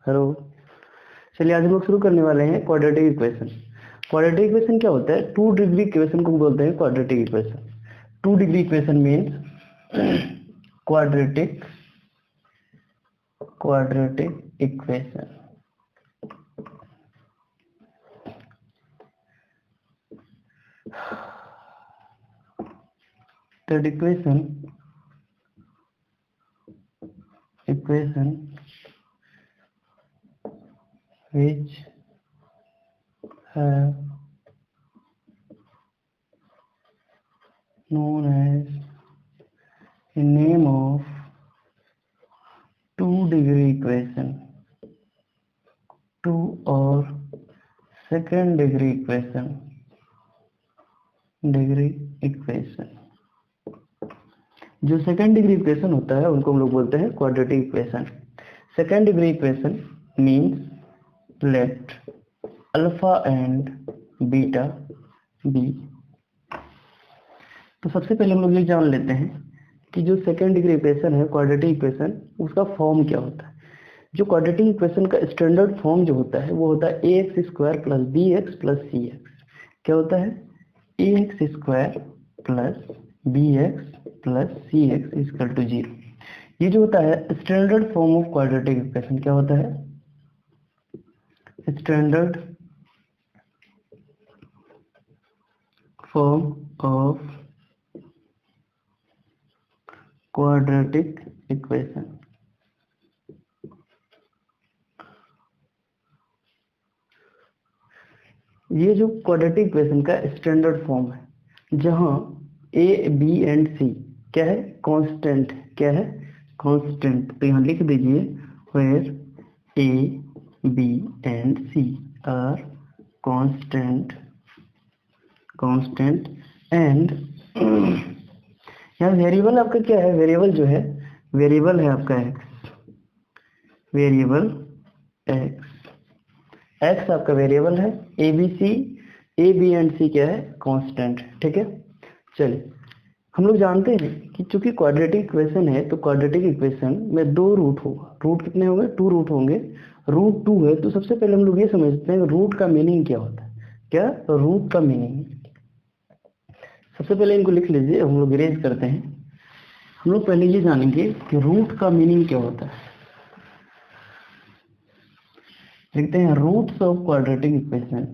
Hello. चलिए आज हम लोग शुरू करने वाले हैं क्वाड्रेटिक इक्वेशन। क्वाड्रेटिक इक्वेशन क्या होता है? 2 डिग्री इक्वेशन को बोलते हैं quadratic equation. 2 degree equation means quadratic equation. Third equation which have known as a name of 2 degree equation, 2 or second degree equation, जो सेकेंड डिग्री इक्वेशन होता है उनको हम लोग बोलते हैं quadratic equation. Second degree equation means let alpha and beta be. तो सबसे पहले हम लोग ये जान लेते हैं कि जो सेकेंड डिग्री इक्वेशन है क्वाड्रेटिक इक्वेशन, उसका फॉर्म क्या होता है। जो क्वाड्रेटिक इक्वेशन का स्टैंडर्ड फॉर्म जो होता है वो होता है ax square plus bx plus cx। क्या होता है? ax square plus bx plus cx equal to 0। ये जो होता है standard form of quadratic equation. क्या होता है? Standard form of quadratic equation. ये जो क्वाड्रेटिक इक्वेशन का स्टैंडर्ड फॉर्म है, जहां a b एंड c क्या है? कांस्टेंट। क्या है? कांस्टेंट। तो यहाँ लिख दीजिए where a b and c are constant and यहाँ वेरिएबल आपका क्या है? वेरिएबल जो है, वेरिएबल है आपका x। वेरिएबल x आपका वेरिएबल है। a b एंड c क्या है? कांस्टेंट। ठीक है। चलिए हम लोग जानते हैं कि चूंकि क्वाड्रेटिक इक्वेशन है तो क्वाड्रेटिक इक्वेशन में 2 रूट होगा। रूट कितने होंगे? 2 रूट होंगे। रूट 2 है तो सबसे पहले हम लोग ये समझते हैं रूट का मीनिंग क्या होता है। क्या? रूट का मीनिंग सबसे पहले इनको लिख लीजिए, हम लोग इरेज करते हैं। हम लोग पहले ये जानेंगे कि रूट का मीनिंग क्या होता है। लिखते हैं roots of quadratic equation.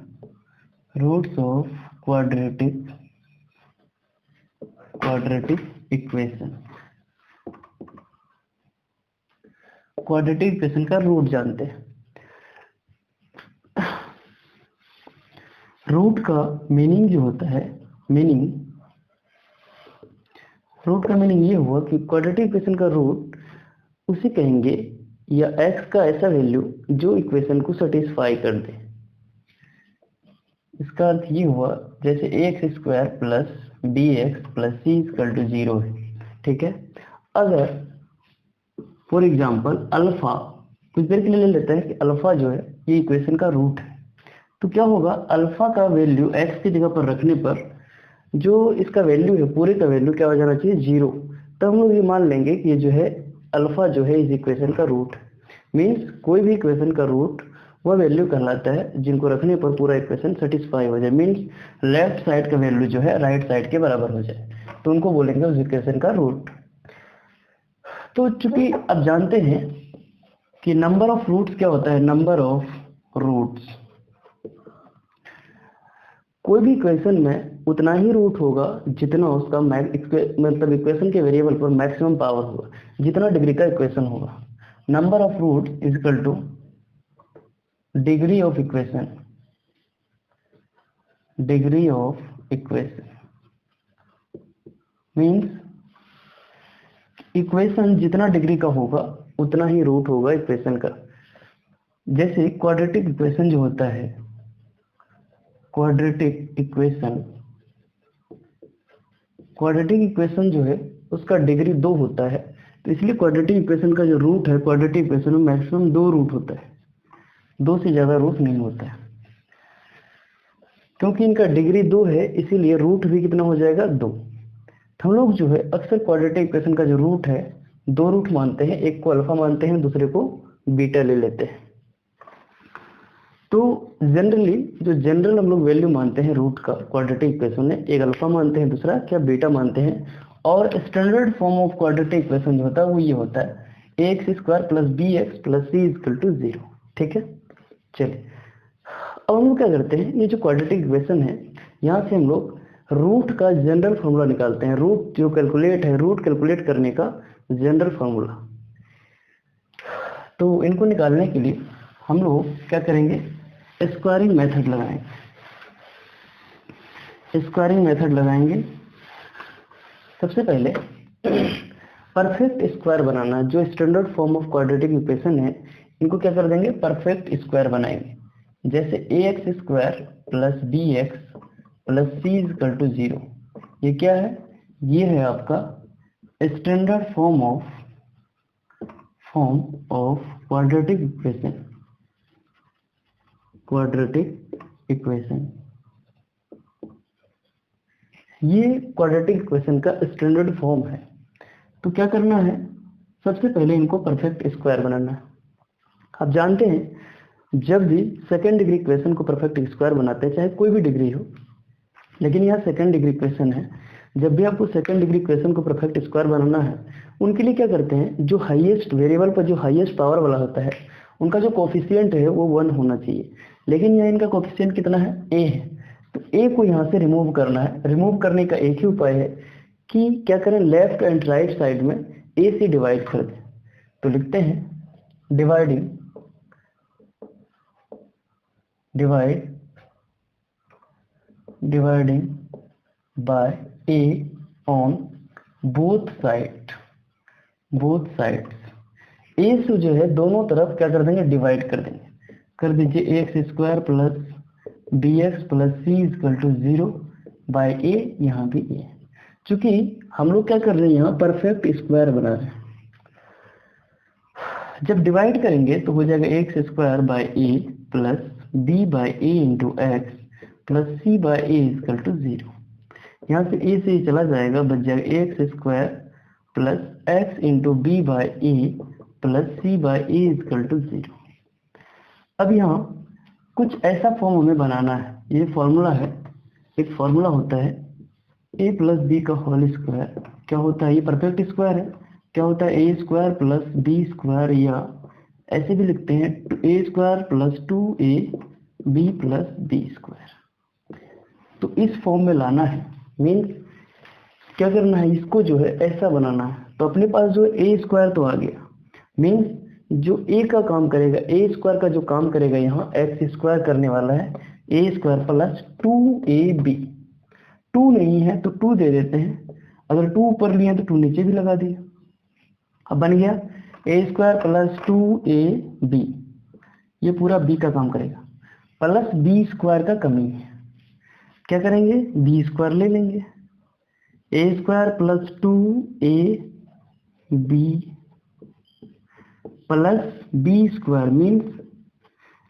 Roots of quadratic equation. Quadratic equation का रूट जानते हैं। रूट का मीनिंग जो होता है, रूट का मीनिंग ये हुआ कि क्वाड्रेटिक इक्वेशन का रूट उसे कहेंगे या x का ऐसा वैल्यू जो इक्वेशन को सेटिस्फाई कर दे। इसका अर्थ ये हुआ जैसे ax square plus bx plus c equal to 0 है। ठीक है। अगर फॉर एग्जांपल अल्फा, कुछ देर के लिए ले लेते हैं कि अल्फा जो है ये इक्वेशन का रूट है, तो क्या होगा? अल्फा का वैल्यू x की जगह पर रखने पर जो इसका वैल्यू है पूरे का वैल्यू क्या हो जाना चाहिए? 0। तब हम लोग ये मान लेंगे कि ये जो है अल्फा जो है इस इक्वेशन का रूट। मीन्स कोई भी इक्वेशन का रूट वह वैल्यू कहलाता है जिनको रखने पर पूरा इक्वेशन सेटिस्फाई हो जाए। मीन्स लेफ्ट साइड का वैल्यू जो है राइट साइड के बराबर हो जाए, तो उनको बोलेंगे उस इक्वेशन का रूट। तो चूंकि अब जानते हैं कि नंबर ऑफ रूट्स क्या होता है, नंबर ऑफ रूट्स, कोई भी इक्वेशन में उतना ही रूट होगा जितना उसका मतलब इक्वेशन के वेरिएबल पर मैक्सिमम पावर होगा, जितना डिग्री का इक्वेशन होगा। Number of root is equal to degree of equation. Degree of equation means equation जितना डिग्री का होगा उतना ही रूट होगा इक्वेशन का। जैसे क्वाड्रेटिक इक्वेशन जो होता है, क्वाड्रेटिक इक्वेशन जो है उसका डिग्री 2 होता है, तो इसलिए क्वाड्रेटिक इक्वेशन का जो रूट है क्वाड्रेटिक इक्वेशन में मैक्सिमम 2 रूट होता है, 2 से ज्यादा रूट नहीं होता है। क्योंकि इनका डिग्री 2 है इसीलिए रूट भी कितना हो जाएगा? 2। हम लोग जो है अक्सर क्वाड्रेटिक इक्वेशन का जो रूट है 2 रूट मानते हैं, एक को अल्फा मानते हैं दूसरे को बीटा ले लेते हैं। तो जनरली जो जनरल हम लोग वैल्यू मानते हैं रूट का क्वाड्रेटिक इक्वेशन में, एक अल्फा मानते हैं, दूसरा क्या बीटा मानते हैं। और standard form of quadratic equation जो होता है वो ये होता है ax² plus bx plus c equal to 0। ठीक है, चलिए अब हम लोग क्या करते हैं, ये जो क्वाड्रेटिक इक्वेशन है यहाँ से हम लोग रूट का जनरल फॉर्मूला निकालते हैं। रूट जो कैलकुलेट है, रूट कैलकुलेट करने का जनरल फॉर्मूला। तो इनको निकालने के लिए हम लोग क्या करेंगे, स्क्वायरिंग मेथड लगाएंगे। स्क्वायरिंग मेथड लगाएंगे। सबसे पहले परफेक्ट स्क्वायर बनाना, जो standard form of quadratic equation है इनको क्या कर देंगे, परफेक्ट स्क्वायर बनाएंगे। जैसे ax² plus bx plus c equal to 0, ये क्या है, ये है आपका standard form of quadratic equation. ये क्वाड्रेटिक इक्वेशन का स्टैंडर्ड फॉर्म है। तो क्या करना है, सबसे पहले इनको परफेक्ट स्क्वायर बनाना है। आप जानते हैं जब भी सेकेंड डिग्री इक्वेशन को परफेक्ट स्क्वायर बनाते हैं, चाहे कोई भी डिग्री हो, लेकिन यहाँ सेकेंड डिग्री इक्वेशन है, जब भी आपको सेकेंड डिग्री इक्वेशन को परफेक्ट स्क्वायर बनाना है, उनके लिए क्या करते हैं, जो हाईएस्ट वेरिएबल पर जो हाईएस्ट पावर वाला होता है उनका जो कोफिशिएंट है वो 1 होना चाहिए। लेकिन यहाँ इनका कोफिशिएंट कितना है, a है। तो a को यहाँ से रिमूव करना है। रिमूव करने का एक ही उपाय है कि क्या करें, लेफ्ट एंड राइट साइड में a से डिवाइड कर दें। तो लिखते हैं dividing by a on both sides. a से जो है दोनों तरफ क्या कर देंगे, डिवाइड कर देंगे। कर दीजिए ax² plus bx plus c equal to 0 by a, यहाँ भी a। चूंकि हम लोग क्या कर रहे हैं, यहाँ परफेक्ट स्क्वायर बना रहे हैं। जब डिवाइड करेंगे तो हो जाएगा ax² by a plus b by a into x plus c by a equal to 0। यहाँ से a से चला जाएगा, बच जाएगा ax² plus x into b by a plus c by a equal to 0। अब यहाँ कुछ ऐसा फॉर्म हमें बनाना है। ये फॉर्मूला है, एक फॉर्मूला होता है a प्लस बी का होल स्क्वायर। क्या होता है, ये परफेक्ट स्क्वायर है। क्या होता है, a² प्लस b², या ऐसे भी लिखते हैं a² plus 2ab plus b²। तो इस फॉर्म में लाना है, मीन्स क्या करना है, इसको जो है ऐसा बनाना है। तो अपने पास जो है a² तो आ गया, मीन्स जो a का काम करेगा, a² का जो काम करेगा यहाँ x² करने वाला है a² प्लस 2ab। 2 नहीं है तो 2 दे देते हैं, अगर 2 ऊपर लिए तो 2 नीचे भी लगा दिया। अब बन गया a² प्लस 2ab, ये पूरा b का काम करेगा, प्लस b² का कमी है। क्या करेंगे, b² ले लेंगे, a² plus 2ab plus b², means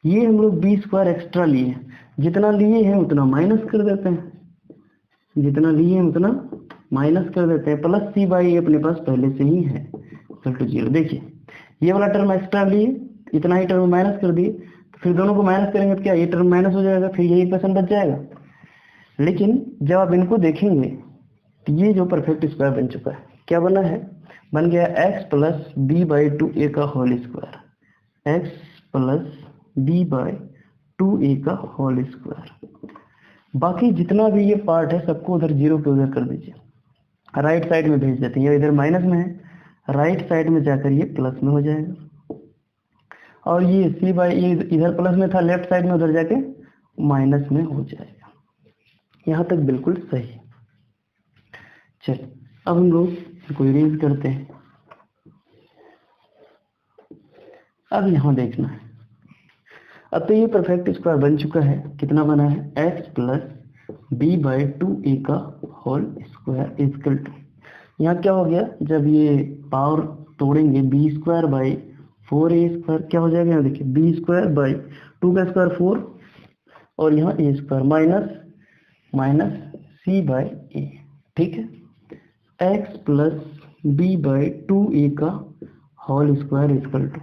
ये हम लोग b² एक्स्ट्रा लिए, जितना लिए हैं उतना माइनस कर देते हैं, प्लस c बाई अपने पास पहले से ही है इक्वल टू 0। देखिए ये वाला टर्म एक्स्ट्रा लिए, इतना ही टर्म माइनस कर दिए, तो फिर दोनों को माइनस करेंगे तो क्या, ये टर्म माइनस हो जाएगा, फिर यही इक्वेशन बच जाएगा। लेकिन जब आप इनको देखेंगे तो ये जो परफेक्ट स्क्वायर बन चुका है, क्या बना है, बन गया x plus b by 2a का whole square, x plus b by 2a का होल स्क्वायर। बाकी जितना भी ये पार्ट है सबको उधर 0 पे उधर कर दीजिए, राइट साइड में भेज देते हैं। ये इधर माइनस में है, राइट साइड में जाकर ये प्लस में हो जाएगा, और ये c बाई ए इधर प्लस में था, लेफ्ट साइड में उधर जाके माइनस में हो जाएगा। यहाँ तक बिल्कुल सही। चलिए अब हम लोग इसको इरेज करते हैं। अब यहाँ देखना है, अब तो ये परफेक्ट स्क्वायर बन चुका है। कितना बना है, x plus b by 2a का होल स्क्वायर इक्वल टू, यहाँ क्या हो गया, जब ये पावर तोड़ेंगे b² बाई 4a² क्या हो जाएगा, यहाँ देखिए b² बाई 2 का स्क्वायर 4 और यहाँ a² minus c by a। ठीक है, x plus b by 2a का whole square equal to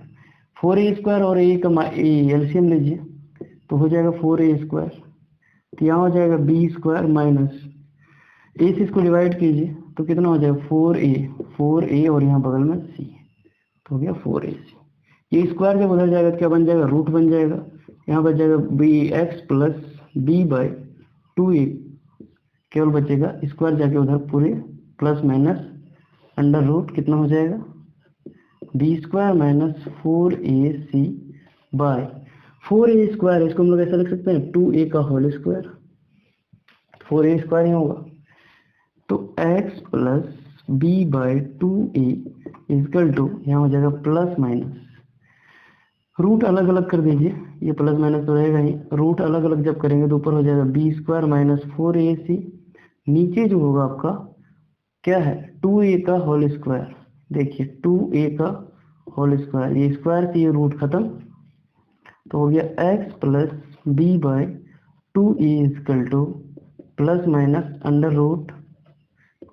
4a² और a का एलसीएम लीजिए, तो हो जाएगा 4a²। तो यहाँ हो जाएगा b² माइनस ए से इसको डिवाइड कीजिए तो कितना हो जाएगा 4a और यहाँ बगल में c, तो हो गया 4ac। ये स्क्वायर जब उधर जाएगा तो क्या बन जाएगा, रूट बन जाएगा। यहाँ बच जाएगा bx प्लस b/2a, केवल बचेगा स्क्वायर जाके उधर पूरे प्लस माइनस अंडर रूट कितना हो जाएगा b² minus 4ac bye 4a²। इसको हम लोग ऐसा लिख सकते हैं 2a का होल स्क्वायर, 4a² ही होगा। तो x plus b/2a equal to यहाँ हो जाएगा प्लस माइनस, रूट अलग अलग कर दीजिए, ये प्लस माइनस तो रहेगा ही, रूट अलग अलग जब करेंगे तो ऊपर हो जाएगा b² माइनस 4ac, नीचे जो होगा आपका क्या है 2a का होल स्क्वायर। देखिए 2a का होल स्क्वायर, ये स्क्वायर से ये रूट खत्म, तो हो गया x plus b/2a equal to plus minus under root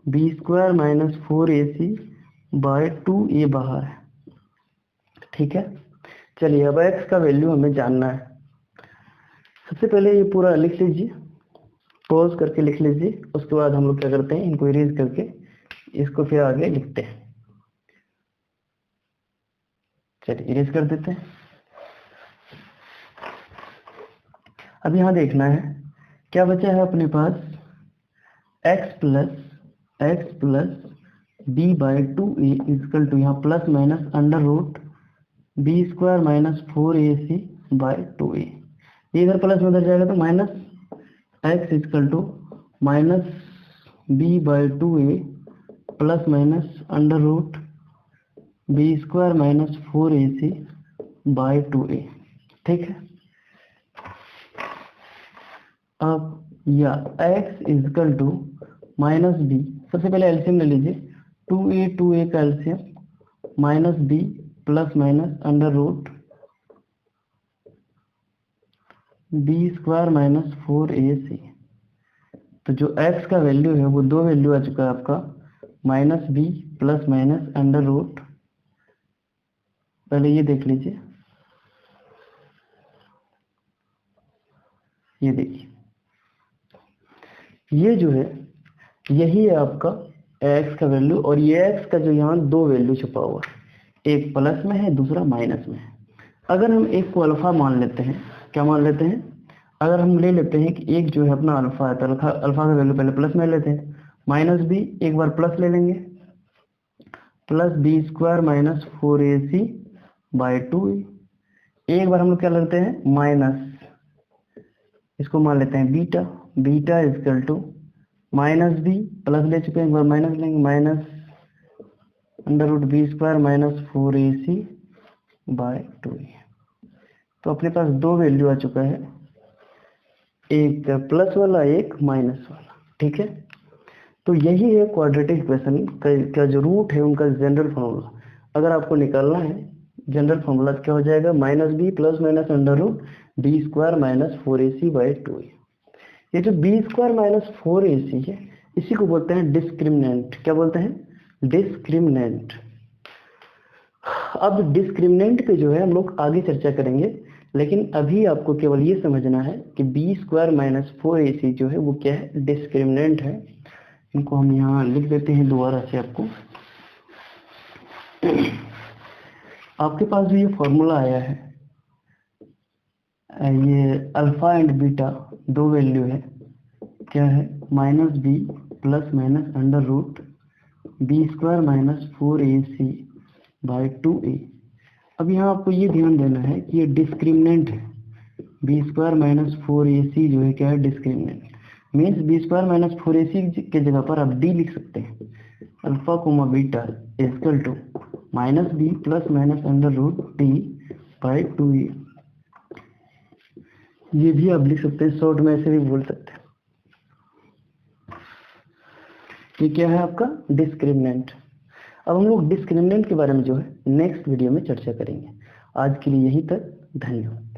b² minus 4ac/2a बाहर है। ठीक है, चलिए अब x का वैल्यू हमें जानना है। सबसे पहले ये पूरा लिख लीजिए, पॉज करके लिख लीजिए, उसके बाद हम लोग क्या करते हैं इनको इरेज करके इसको फिर आगे लिखते हैं। चलिए इरेज कर देते हैं। अब यहाँ देखना है क्या बचा है अपने पास, x plus b/2a equal to यहाँ plus minus under root b² minus 4ac/2a। ये इधर प्लस में उधर जाएगा तो minus x equal to minus b/2a plus minus under root b² minus 4ac/2a। ठीक है, अब या x equal to minus b, सबसे पहले एलसीएम ले लीजिए, 2a का LCM minus b plus minus under root b² minus 4ac। तो जो x का वैल्यू है वो दो वैल्यू आ चुका है आपका, minus b plus minus under root, पहले ये देख लीजिए, ये देखिए ये जो है यही है आपका x का वैल्यू, और ये x का जो यहाँ दो वैल्यू छुपा हुआ है, एक प्लस में है दूसरा माइनस में है। अगर हम एक को अल्फा मान लेते हैं, क्या मान लेते हैं, अगर हम ले लेते हैं कि एक जो है अपना अल्फा है तो अल्फा का वैल्यू पहले प्लस में लेते हैं, माइनस b एक बार प्लस ले लेंगे प्लस b² माइनस 4ac/2a, एक बार हम लोग क्या लेते हैं माइनस, इसको मान लेते हैं beta equal to minus b plus ले चुके हैं, एक बार माइनस लेंगे minus under root b² minus 4ac/2a। तो अपने पास दो वैल्यू आ चुका है, एक प्लस वाला एक माइनस वाला। ठीक है, तो यही है क्वाड्रेटिक इक्वेशन का जो रूट है उनका जनरल फॉर्मूला। अगर आपको निकालना है जनरल फॉर्मूला क्या हो जाएगा, minus b plus minus under root b² minus 4ac/2a। ये जो b² माइनस 4ac है इसी को बोलते हैं डिस्क्रिमिनेंट। क्या बोलते हैं, डिस्क्रिमिनेंट। अब डिस्क्रिमिनेंट पे जो है हम लोग आगे चर्चा करेंगे, लेकिन अभी आपको केवल ये समझना है कि b² माइनस 4ac जो है वो क्या है, डिस्क्रिमिनेंट है। इनको हम यहाँ लिख देते हैं दोबारा से आपको। आपके पास जो ये फॉर्मूला आया है, ये अल्फा एंड बीटा दो वैल्यू है, क्या है minus b plus minus under root b² minus 4ac/2a। अब यहाँ आपको ये ध्यान देना है कि ये डिस्क्रिमिनेंट है, b² माइनस 4ac जो है क्या है, discriminant. Means b² minus 4ac के जगह पर आप d लिख सकते हैं, alpha comma beta equal to minus b plus minus under root d/2a। ये भी आप लिख सकते हैं, शॉर्ट में ऐसे भी बोल सकते हैं। ये क्या है आपका डिस्क्रिमिनेंट। अब हम लोग डिस्क्रिमिनेंट के बारे में जो है नेक्स्ट वीडियो में चर्चा करेंगे। आज के लिए यहीं तक, धन्यवाद।